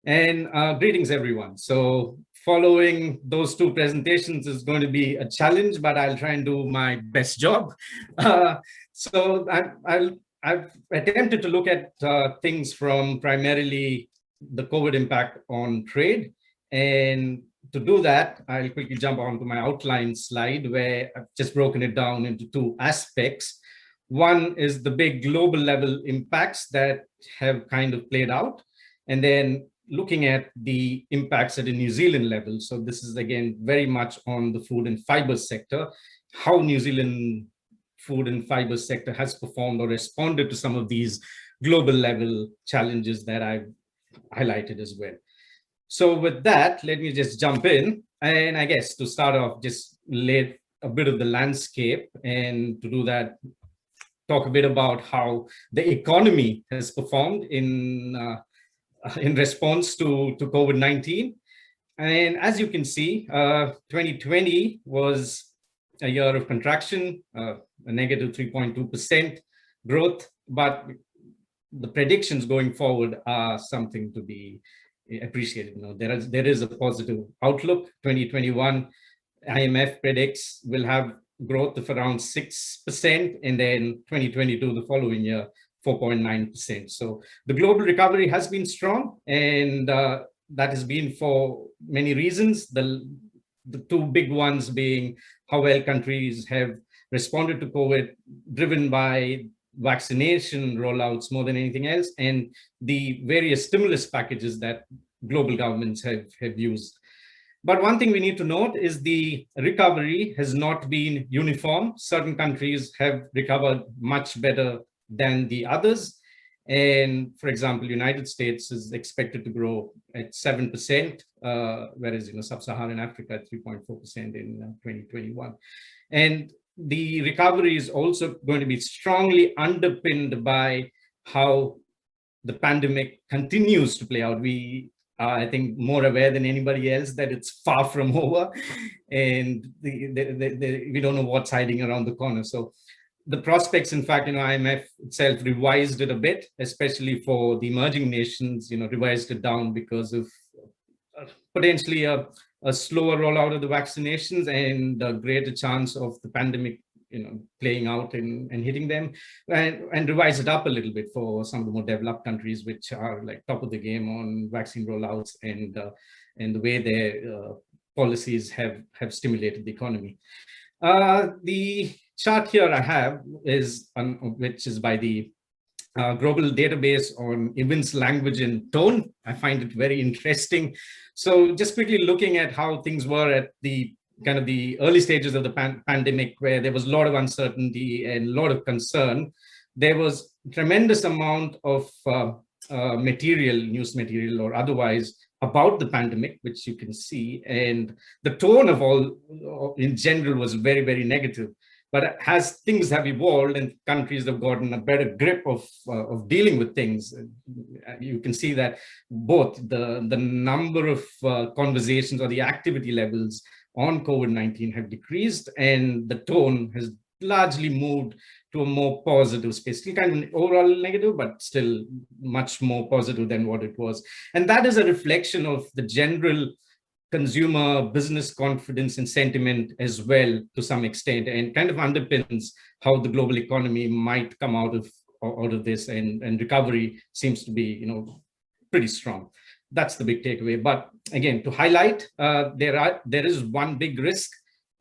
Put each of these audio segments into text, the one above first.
And greetings, everyone. So following those two presentations is going to be a challenge, but I'll try and do my best job. Uh, I've attempted to look at things from primarily the COVID impact on trade. And to do that, I'll quickly jump onto my outline slide where I've just broken it down into two aspects. One is the big global level impacts that have kind of played out. And then looking at the impacts at a New Zealand level. So this is again very much on the food and fiber sector, how New Zealand food and fiber sector has performed or responded to some of these global level challenges that I've highlighted as well. So with that, let me just jump in. And I guess to start off, just lay a bit of the landscape, and to do that, talk a bit about how the economy has performed in response to COVID-19. And as you can see, 2020 was a year of contraction, a negative 3.2% growth, but the predictions going forward are something to be appreciated. You know, there is a positive outlook. 2021, IMF predicts will have growth of around 6%, and then 2022, the following year, 4.9%. So the global recovery has been strong, and that has been for many reasons. The two big ones being how well countries have responded to COVID, driven by vaccination rollouts more than anything else, and the various stimulus packages that global governments have used. But one thing we need to note is the recovery has not been uniform. Certain countries have recovered much better than the others. And for example, United States is expected to grow at 7%, whereas sub-Saharan Africa at 3.4% in 2021. And the recovery is also going to be strongly underpinned by how the pandemic continues to play out. We are, I think, more aware than anybody else that it's far from over, and we don't know what's hiding around the corner. So the prospects, in fact, IMF itself revised it a bit, especially for the emerging nations, revised it down because of potentially a slower rollout of the vaccinations and a greater chance of the pandemic, playing out and hitting them, and revise it up a little bit for some of the more developed countries, which are like top of the game on vaccine rollouts and the way their policies have stimulated the economy. The chart here I have is which is by the global database on events, language, and tone. I find it very interesting. So just quickly looking at how things were at the kind of the early stages of the pandemic, where there was a lot of uncertainty and a lot of concern, there was a tremendous amount of news material or otherwise about the pandemic, which you can see, and the tone of all in general was very, very negative. But as things have evolved and countries have gotten a better grip of dealing with things, you can see that both the number of conversations or the activity levels on COVID-19 have decreased, and the tone has largely moved to a more positive space. Still kind of an overall negative, but still much more positive than what it was. And that is a reflection of the general consumer business confidence and sentiment as well, to some extent, and kind of underpins how the global economy might come out of this, and recovery seems to be pretty strong. That's the big takeaway. But again, to highlight, there is one big risk,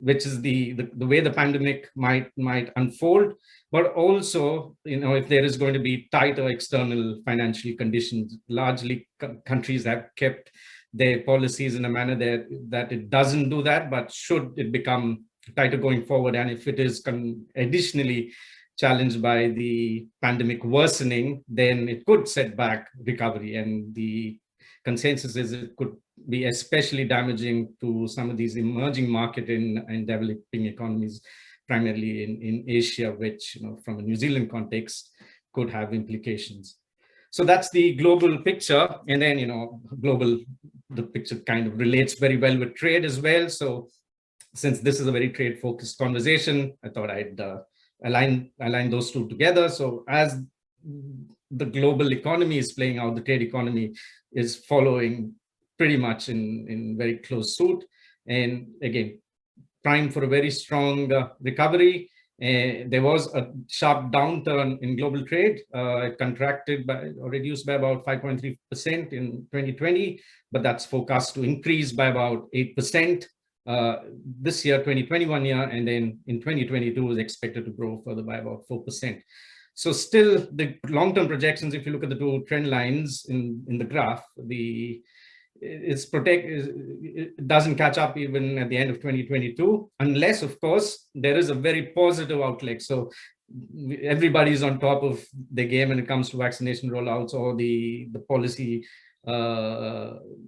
which is the way the pandemic might unfold, but also if there is going to be tighter external financial conditions. Largely countries have kept their policies in a manner that it doesn't do that, but should it become tighter going forward, and if it is additionally challenged by the pandemic worsening, then it could set back recovery. And the consensus is it could be especially damaging to some of these emerging market and developing economies, primarily in Asia, which from a New Zealand context could have implications. So that's the global picture. And then the picture kind of relates very well with trade as well. So since this is a very trade focused conversation, I thought I'd align those two together. So as the global economy is playing out, the trade economy is following pretty much in very close suit. And again, primed for a very strong recovery. There was a sharp downturn in global trade. It contracted by or reduced by about 5.3% in 2020, but that's forecast to increase by about 8% this year, 2021 year, and then in 2022 is expected to grow further by about 4%. So still the long-term projections, if you look at the two trend lines in the graph, it doesn't catch up even at the end of 2022, unless, of course, there is a very positive outlook. So everybody's on top of the game when it comes to vaccination rollouts or the policy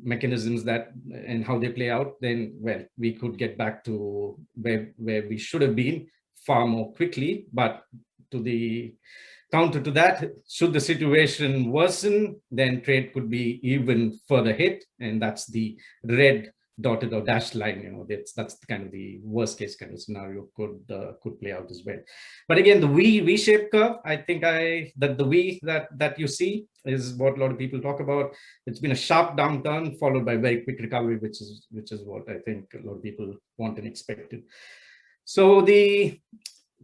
mechanisms that and how they play out. Then, well, we could get back to where we should have been far more quickly. But to the counter to that, should the situation worsen, then trade could be even further hit, and that's the red dotted or dashed line. You know, that's kind of the worst case kind of scenario could play out as well. But again, the V-shaped curve, I think that the V that you see is what a lot of people talk about. It's been a sharp downturn followed by very quick recovery, which is what I think a lot of people want and expected. So the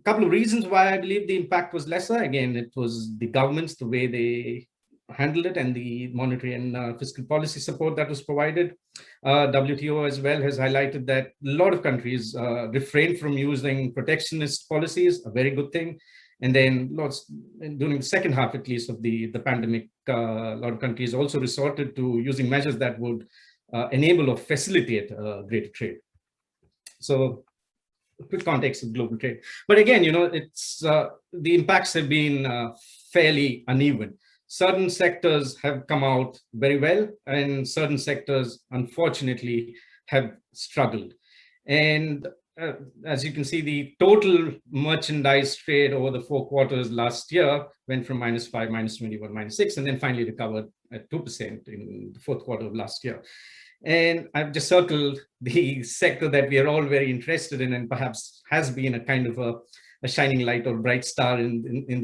couple of reasons why I believe the impact was lesser. Again, it was the governments, the way they handled it, and the monetary and fiscal policy support that was provided. WTO as well has highlighted that a lot of countries refrained from using protectionist policies, a very good thing. And then during the second half, at least, of the pandemic, a lot of countries also resorted to using measures that would enable or facilitate greater trade. So, quick context of global trade. But again, you know, it's the impacts have been fairly uneven. Certain sectors have come out very well, and certain sectors, unfortunately, have struggled. And as you can see, the total merchandise trade over the 4 quarters last year went from -5, -21, -6, and then finally recovered at 2% in the 4th quarter of last year. And I've just circled the sector that we are all very interested in, and perhaps has been a kind of a shining light or bright star in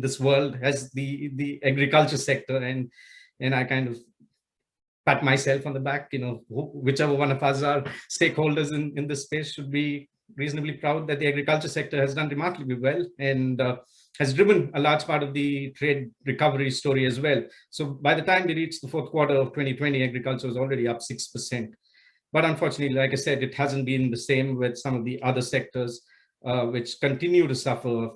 this world, as the agriculture sector. And I kind of pat myself on the back. You know, whichever one of us are stakeholders in this space should be reasonably proud that the agriculture sector has done remarkably well, and has driven a large part of the trade recovery story as well. So by the time we reached the 4th quarter of 2020, agriculture was already up 6%. But unfortunately, like I said, it hasn't been the same with some of the other sectors, which continue to suffer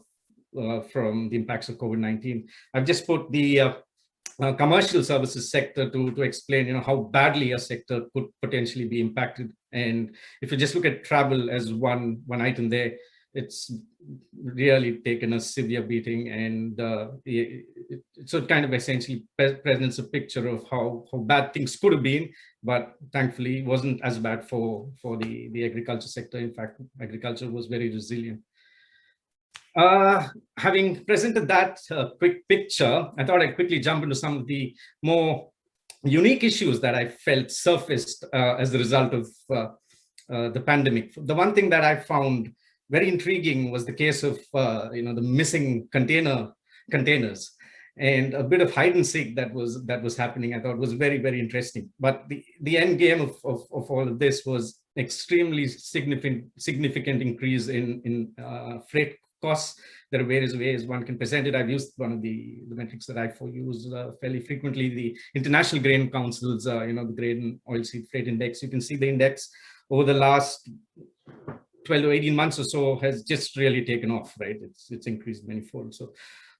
from the impacts of COVID-19. I've just put the commercial services sector to explain, you know, how badly a sector could potentially be impacted. And if you just look at travel as one item there, it's really taken a severe beating, and so it kind of essentially presents a picture of how bad things could have been, but thankfully it wasn't as bad for the agriculture sector. In fact, agriculture was very resilient. Having presented that quick picture, I thought I'd quickly jump into some of the more unique issues that I felt surfaced as a result of the pandemic. The one thing that I found very intriguing was the case of the missing containers, and a bit of hide and seek that was happening. I thought was very, very interesting. But the end game of all of this was extremely significant increase in freight costs. There are various ways one can present it. I've used one of the metrics that I use fairly frequently, the International Grain Council's the Grain Oilseed Freight Index. You can see the index over the last 12 to 18 months or so has just really taken off, right? It's increased manifold.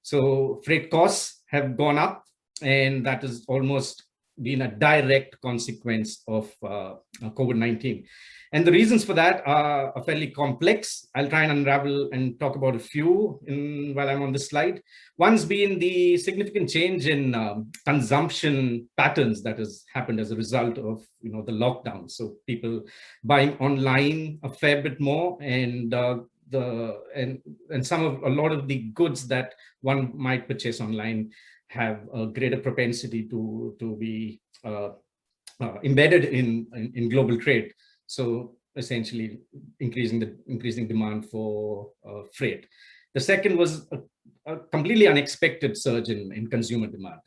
So freight costs have gone up, and that has almost been a direct consequence of COVID-19. And the reasons for that are fairly complex. I'll try and unravel and talk about a few while I'm on this slide. One's been the significant change in consumption patterns that has happened as a result of the lockdown. So people buying online a fair bit more, and a lot of the goods that one might purchase online have a greater propensity to be embedded in global trade. So essentially increasing demand for freight. The second was a completely unexpected surge in consumer demand.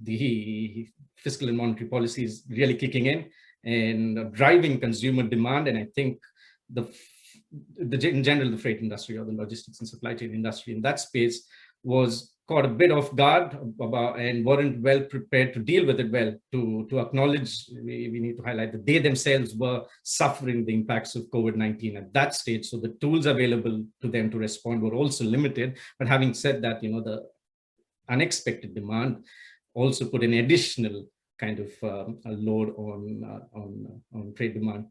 The fiscal and monetary policy is really kicking in and driving consumer demand. And I think in general, the freight industry or the logistics and supply chain industry in that space was caught a bit off guard and weren't well prepared to deal with it well. To acknowledge, we need to highlight that they themselves were suffering the impacts of COVID-19 at that stage. So the tools available to them to respond were also limited. But having said that, the unexpected demand also put an additional kind of a load on trade demand.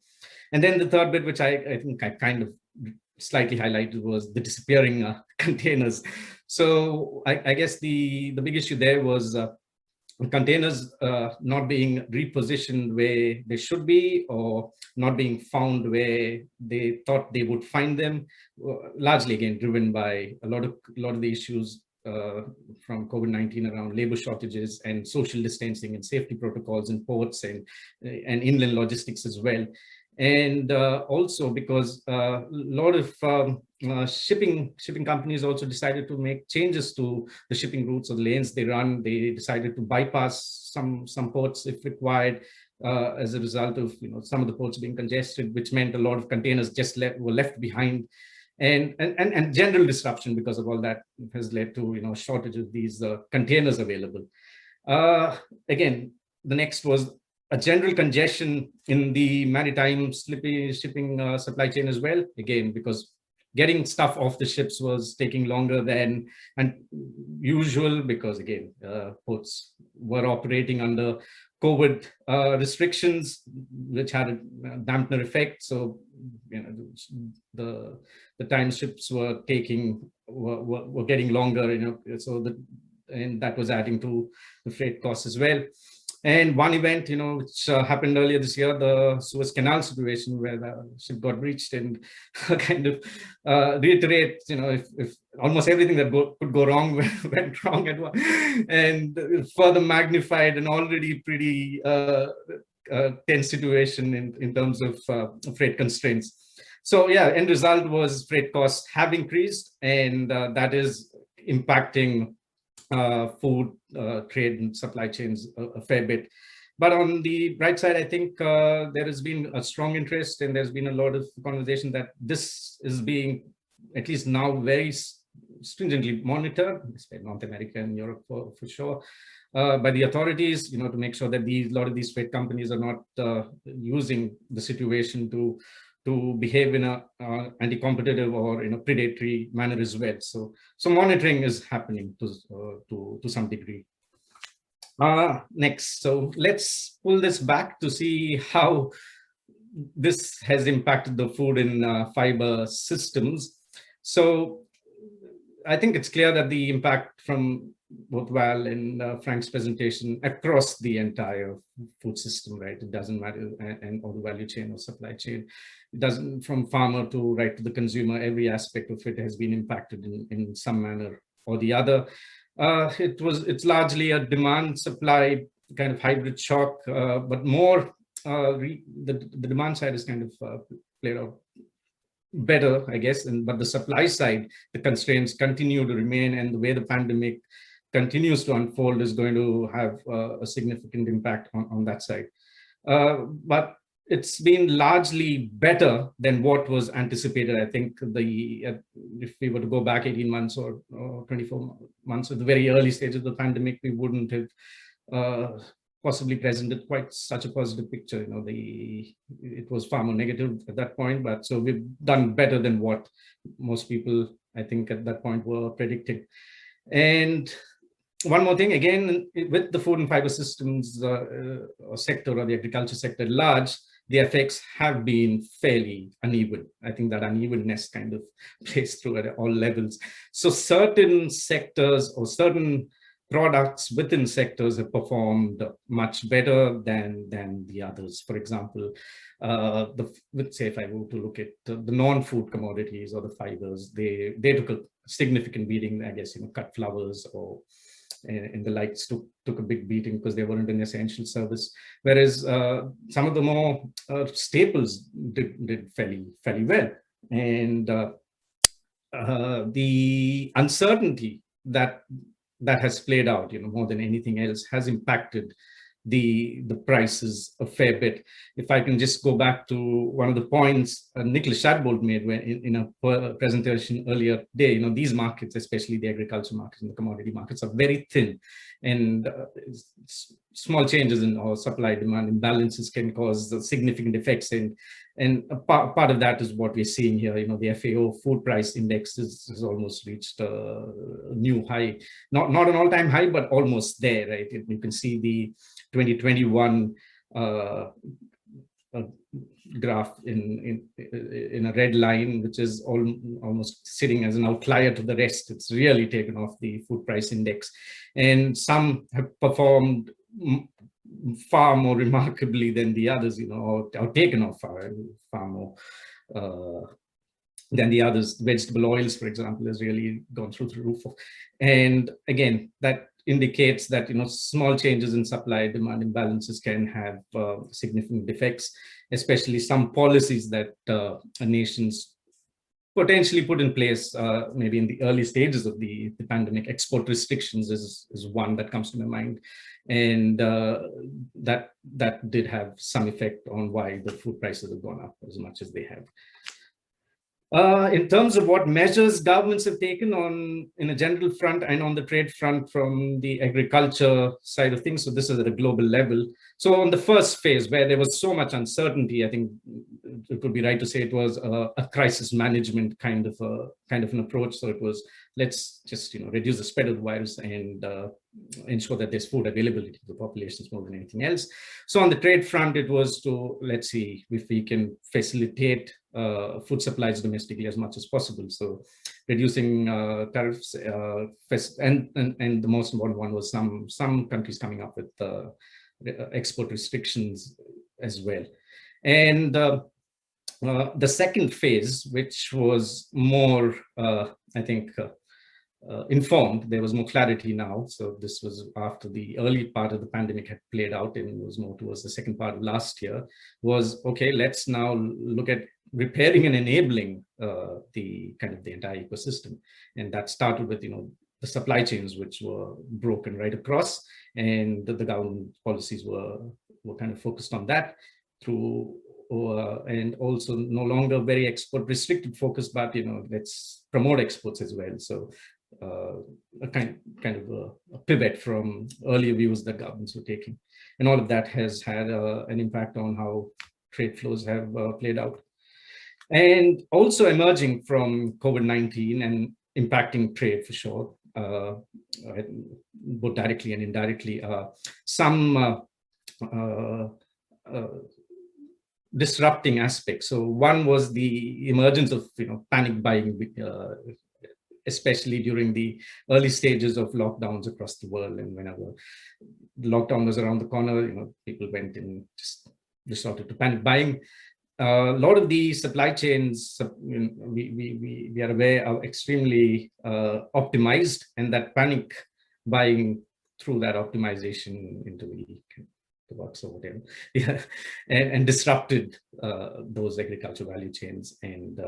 And then the third bit, which I think I kind of slightly highlighted, was the disappearing containers. So I guess the big issue there was containers not being repositioned where they should be, or not being found where they thought they would find them, largely again driven by a lot of the issues from COVID-19 around labor shortages and social distancing and safety protocols in ports and inland logistics as well. And also because a lot of shipping companies also decided to make changes to the shipping routes or the lanes they run. They decided to bypass some ports if required, as a result of some of the ports being congested, which meant a lot of containers just were left behind. And general disruption because of all that has led to shortage of these containers available. Again, the next was a general congestion in the maritime shipping supply chain as well. Again, because getting stuff off the ships was taking longer than usual, because again, ports were operating under COVID restrictions, which had a dampener effect. So the time ships were taking were getting longer, and that was adding to the freight costs as well. And one event, which happened earlier this year, the Suez Canal situation, where the ship got breached, and kind of reiterate, if almost everything that could go wrong went wrong at once, and further magnified an already pretty tense situation in terms of freight constraints. So yeah, end result was freight costs have increased, and that is impacting food trade and supply chains a fair bit. But on the bright side, I think there has been a strong interest, and there's been a lot of conversation that this is being, at least now, very stringently monitored, especially North America and Europe for sure, by the authorities, to make sure that a lot of these freight companies are not using the situation to behave in a anti-competitive or in a predatory manner as well. So monitoring is happening to some degree. Next, so let's pull this back to see how this has impacted the food and fiber systems. So I think it's clear that the impact from both Val and Frank's presentation across the entire food system, right? It doesn't matter, or the value chain or supply chain. It doesn't, from farmer to right to the consumer, every aspect of it has been impacted in some manner or the other. It's largely a demand supply kind of hybrid shock, but more the demand side is kind of played out better, I guess. But the supply side, the constraints continue to remain, and the way the pandemic continues to unfold is going to have a significant impact on that side. But it's been largely better than what was anticipated. I think if we were to go back 18 months or 24 months at the very early stage of the pandemic, we wouldn't have possibly presented quite such a positive picture. It was far more negative at that point, but so we've done better than what most people, I think, at that point were predicting. And one more thing, again, with the food and fiber systems sector, or the agriculture sector at large, the effects have been fairly uneven. I think that unevenness kind of plays through at all levels. So certain sectors or certain products within sectors have performed much better than the others. For example, let's say if I were to look at the non-food commodities or the fibers, they took a significant beating, I guess, cut flowers and the likes took a big beating because they weren't an essential service. Whereas some of the more staples did fairly well. And the uncertainty that has played out, more than anything else, has impacted the prices a fair bit. If I can just go back to one of the points Nicholas Shadbolt made when in a presentation earlier today, these markets, especially the agriculture markets and the commodity markets, are very thin, and small changes in our supply demand imbalances can cause significant effects. And a part of that is what we're seeing here. The FAO food price index has almost reached a new high, not an all-time high, but almost there, right? You can see the 2021 graph in a red line, which is almost sitting as an outlier to the rest. It's really taken off the food price index, and some have performed far more remarkably than the others, or taken off far more than the others. Vegetable oils, for example, has really gone through the roof. And again, that indicates that small changes in supply demand imbalances can have significant effects, especially some policies that nations potentially put in place maybe in the early stages of the pandemic. Export restrictions is one that comes to my mind, and that did have some effect on why the food prices have gone up as much as they have. In terms of what measures governments have taken in a general front and on the trade front from the agriculture side of things, so this is at a global level. So on the first phase, where there was so much uncertainty, I think it would be right to say it was a crisis management kind of an approach. So it was, let's just reduce the spread of the virus and ensure that there's food availability to the populations more than anything else. So on the trade front, it was to, let's see if we can facilitate food supplies domestically as much as possible. So reducing tariffs, and the most important one was some countries coming up with export restrictions as well. And the second phase, which was more, I think, informed, there was more clarity now. So this was after the early part of the pandemic had played out, and it was more towards the second part of last year, was, okay, let's now look at repairing and enabling the entire ecosystem. And that started with, the supply chains, which were broken right across, and the government policies were kind of focused on that through, and also no longer very export restricted focus, but let's promote exports as well. So a kind of a pivot from earlier views that governments were taking, and all of that has had an impact on how trade flows have played out. And also emerging from COVID-19 and impacting trade for sure, both directly and indirectly, some disrupting aspects. So one was the emergence of panic buying, especially during the early stages of lockdowns across the world. And whenever the lockdown was around the corner, people went and just resorted to panic buying. A lot of the supply chains, we are aware, are extremely optimized, and that panic buying through that optimization into the works or whatever, yeah, and disrupted those agricultural value chains. And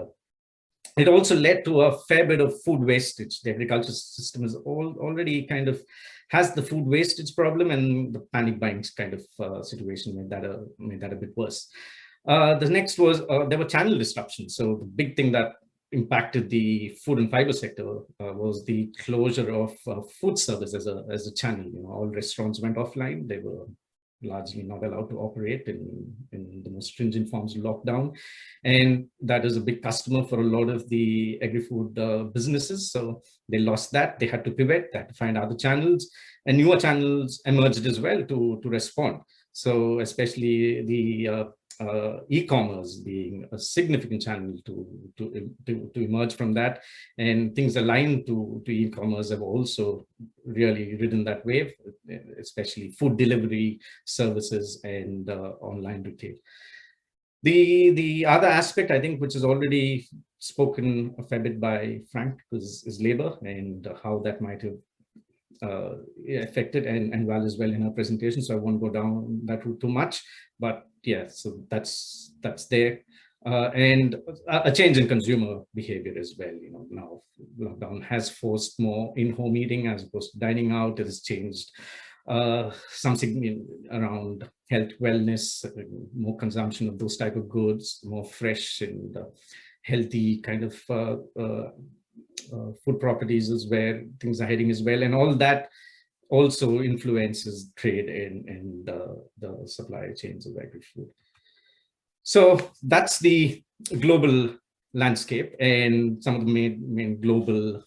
it also led to a fair bit of food wastage. The agriculture system is already kind of has the food wastage problem, and the panic buying kind of situation made that a bit worse. The next was there were channel disruptions. So the big thing that impacted the food and fiber sector was the closure of food service as a channel. All restaurants went offline. They were largely not allowed to operate in the most stringent forms of lockdown. And that is a big customer for a lot of the agri-food businesses. So they lost that. They had to pivot, they had to find other channels, and newer channels emerged as well to respond. So especially the e-commerce being a significant channel to emerge from that, and things aligned to e-commerce have also really ridden that wave, especially food delivery services and online retail. The other aspect, I think, which is already spoken a fair bit by Frank, is labor, and how that might have affected, and Val as well in her presentation, so I won't go down that route too much. But yeah, so that's there. and a change in consumer behavior as well. Now lockdown has forced more in-home eating as opposed to dining out. It has changed something around health, wellness, more consumption of those type of goods, more fresh and healthy kind of food properties is where things are heading as well. And all that also influences trade and the supply chains of agri-food. So that's the global landscape and some of the main global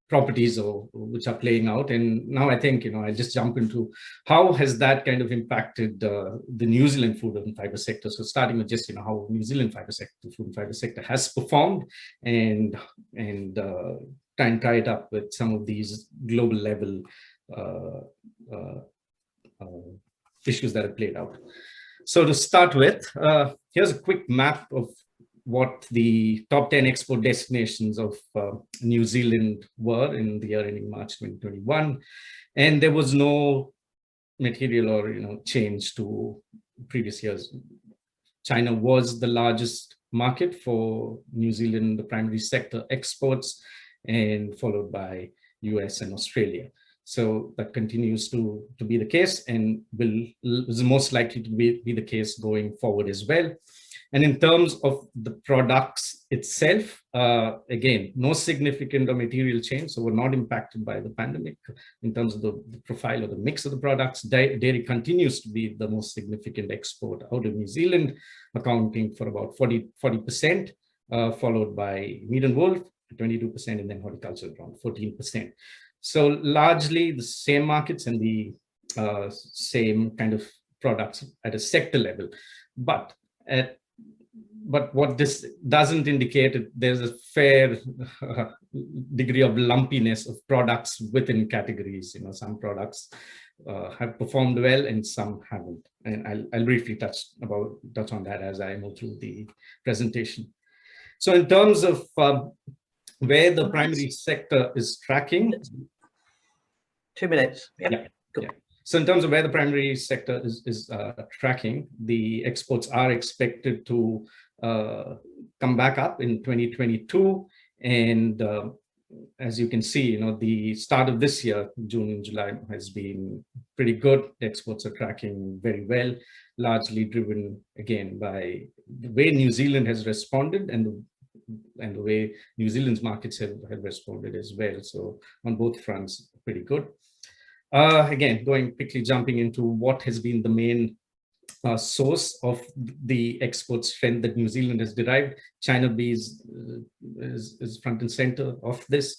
properties which are playing out. And now I think, I'll just jump into how has that kind of impacted the New Zealand food and fiber sector. So starting with just, how New Zealand food and fiber sector has performed and try and tie it up with some of these global level issues that have played out. So to start with, here's a quick map of what the top 10 export destinations of New Zealand were in the year ending March 2021. And there was no material or change to previous years. China was the largest market for New Zealand, the primary sector exports, and followed by US and Australia. So that continues to be the case and is most likely to be the case going forward as well. And in terms of the products itself, again, no significant or material change. So we're not impacted by the pandemic in terms of the profile or the mix of the products. Dairy continues to be the most significant export out of New Zealand, accounting for about 40%, followed by meat and wool, 22%, and then horticulture around 14%. So largely the same markets and the same kind of products at a sector level. But what this doesn't indicate, there's a fair degree of lumpiness of products within categories. Some products have performed well and some haven't. And I'll briefly touch on that as I move through the presentation. So in terms of where the primary sector is tracking. 2 minutes. Yeah. Cool. Yeah. So in terms of where the primary sector is tracking, the exports are expected to come back up in 2022. And as you can see, the start of this year, June and July, has been pretty good. The exports are tracking very well, largely driven again by the way New Zealand has responded and the way New Zealand's markets have responded as well. So on both fronts, pretty good. Again, jumping into what has been the main source of the export strength that New Zealand has derived. China is front and center of this.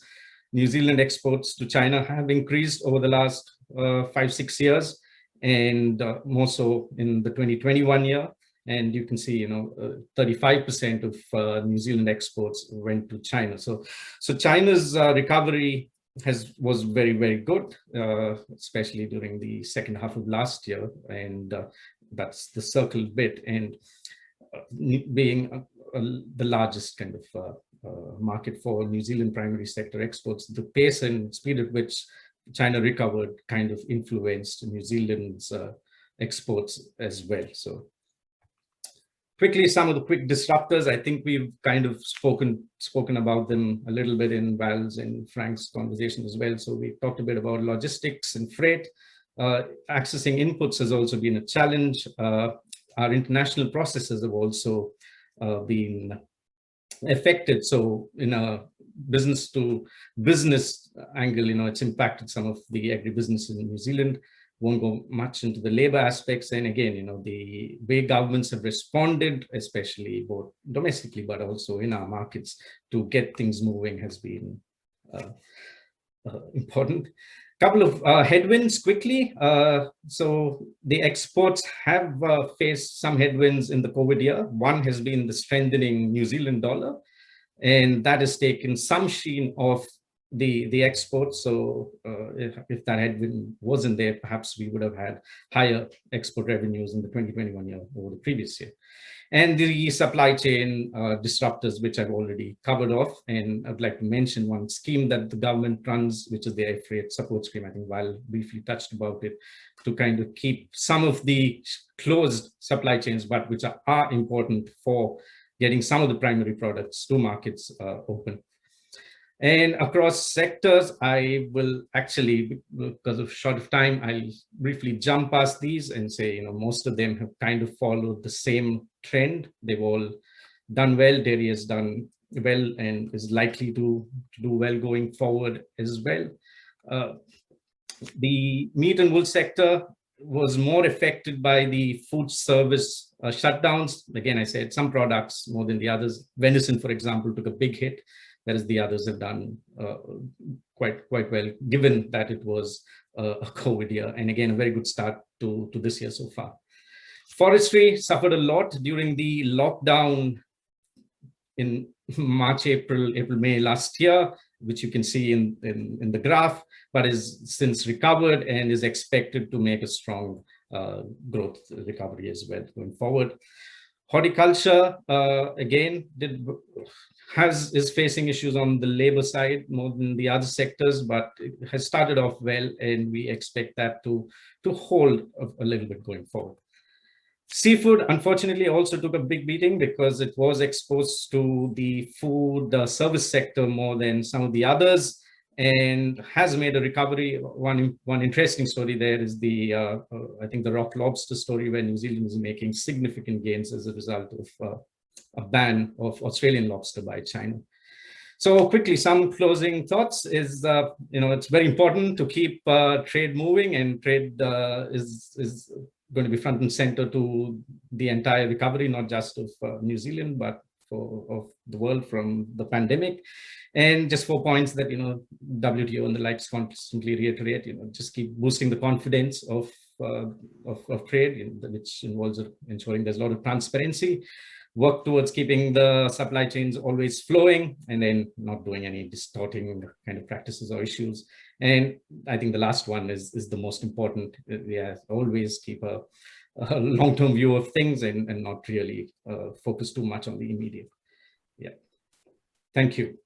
New Zealand exports to China have increased over the last 5-6 years, and more so in the 2021 year. And you can see, 35% of New Zealand exports went to China. So China's recovery was very, very good, especially during the second half of last year. And that's the circle bit. And being the largest kind of market for New Zealand primary sector exports, the pace and speed at which China recovered kind of influenced New Zealand's exports as well. So quickly, some of the quick disruptors. I think we've kind of spoken about them a little bit in Val's and Frank's conversation as well. So we talked a bit about logistics and freight. Accessing inputs has also been a challenge. Our international processes have also been affected. So in a business to business angle, it's impacted some of the agribusiness in New Zealand. Won't go much into the labor aspects. And again, the way governments have responded, especially both domestically, but also in our markets to get things moving has been important. Couple of headwinds quickly. So the exports have faced some headwinds in the COVID year. One has been the strengthening New Zealand dollar, and that has taken some sheen off the exports. So if that headwind wasn't there, perhaps we would have had higher export revenues in the 2021 year over the previous year. And the supply chain disruptors, which I've already covered off. And I'd like to mention one scheme that the government runs, which is the air freight support scheme. I think Val briefly touched about it, to kind of keep some of the closed supply chains, but which are important for getting some of the primary products to markets open. And across sectors, I will actually, because of short of time, I'll briefly jump past these and say, most of them have kind of followed the same trend. They've all done well. Dairy has done well and is likely to do well going forward as well. The meat and wool sector was more affected by the food service shutdowns. Again, I said some products more than the others. Venison, for example, took a big hit, whereas the others have done quite well, given that it was a COVID year. And again, a very good start to this year so far. Forestry suffered a lot during the lockdown in March, April, May last year, which you can see in the graph, but is since recovered and is expected to make a strong growth recovery as well going forward. Horticulture, again, is facing issues on the labor side more than the other sectors, but it has started off well, and we expect that to hold a little bit going forward. Seafood, unfortunately, also took a big beating because it was exposed to the food service sector more than some of the others, and has made a recovery. One interesting story there is I think the rock lobster story, where New Zealand is making significant gains as a result of a ban of Australian lobster by China. So quickly, some closing thoughts is, it's very important to keep trade moving, and trade is going to be front and center to the entire recovery, not just of New Zealand, but of the world from the pandemic. And just 4 points that, WTO and the likes constantly reiterate, just keep boosting the confidence of trade, which involves ensuring there's a lot of transparency, work towards keeping the supply chains always flowing, and then not doing any distorting kind of practices or issues. And I think the last one is the most important. Always keep a long-term view of things and not really focus too much on the immediate. Yeah. Thank you.